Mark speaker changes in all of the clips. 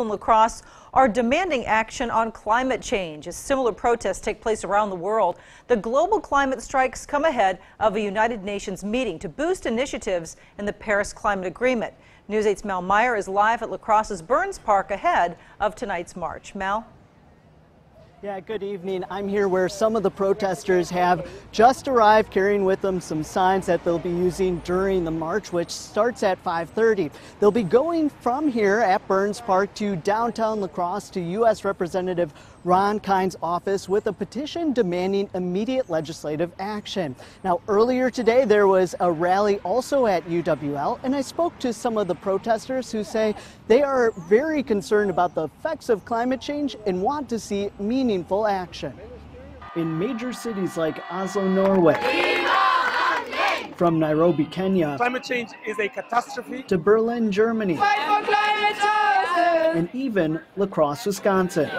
Speaker 1: In La Crosse are demanding action on climate change as similar protests take place around the world. The global climate strikes come ahead of a United Nations meeting to boost initiatives in the Paris Climate Agreement. News 8's Mal Meyer is live at La Crosse's Burns Park ahead of tonight's march. Mal?
Speaker 2: Yeah, good evening. I'm here where some of the protesters have just arrived, carrying with them some signs that they'll be using during the march, which starts at 5:30. They'll be going from here at Burns Park to downtown La Crosse to U.S. Representative Ron Kind's office with a petition demanding immediate legislative action. Now, earlier today, there was a rally also at UWL, and I spoke to some of the protesters who say they are very concerned about the effects of climate change and want to see meaningful action. In major cities like Oslo, Norway, from Nairobi, Kenya,
Speaker 3: climate change is a catastrophe,
Speaker 2: to Berlin, Germany, and even La Crosse, Wisconsin.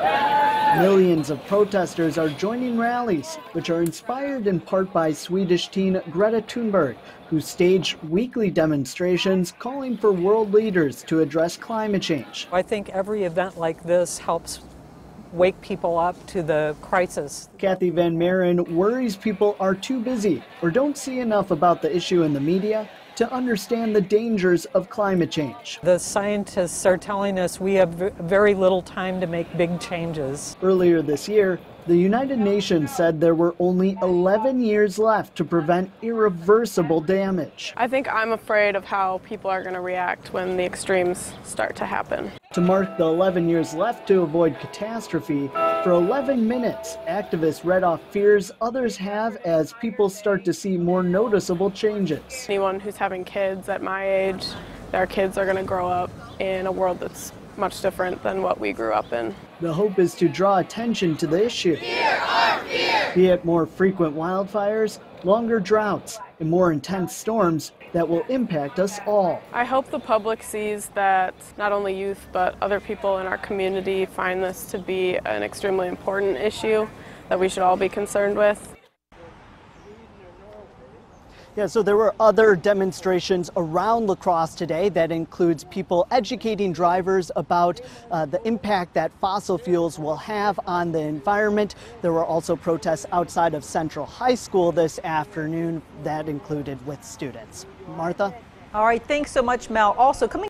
Speaker 2: Millions of protesters are joining rallies, which are inspired in part by Swedish teen Greta Thunberg, who staged weekly demonstrations calling for world leaders to address climate change.
Speaker 4: I think every event like this helps wake people up to the crisis.
Speaker 2: Kathy Van Maren worries people are too busy or don't see enough about the issue in the media to understand the dangers of climate change.
Speaker 4: The scientists are telling us we have very little time to make big changes.
Speaker 2: Earlier this year, the United Nations said there were only 11 years left to prevent irreversible damage.
Speaker 5: I think I'm afraid of how people are going to react when the extremes start to happen.
Speaker 2: To mark the 11 years left to avoid catastrophe, for 11 minutes, activists read off fears others have as people start to see more noticeable changes.
Speaker 5: Anyone who's having kids at my age, their kids are going to grow up in a world that's much different than what we grew up in.
Speaker 2: The hope is to draw attention to the issue. Be it more frequent wildfires, longer droughts, and more intense storms that will impact us all.
Speaker 5: I hope the public sees that not only youth but other people in our community find this to be an extremely important issue that we should all be concerned with.
Speaker 2: Yeah, so there were other demonstrations around La Crosse today that includes people educating drivers about the impact that fossil fuels will have on the environment. There were also protests outside of Central High School this afternoon that included with students. Martha?
Speaker 1: All right, thanks so much, Mal. Also coming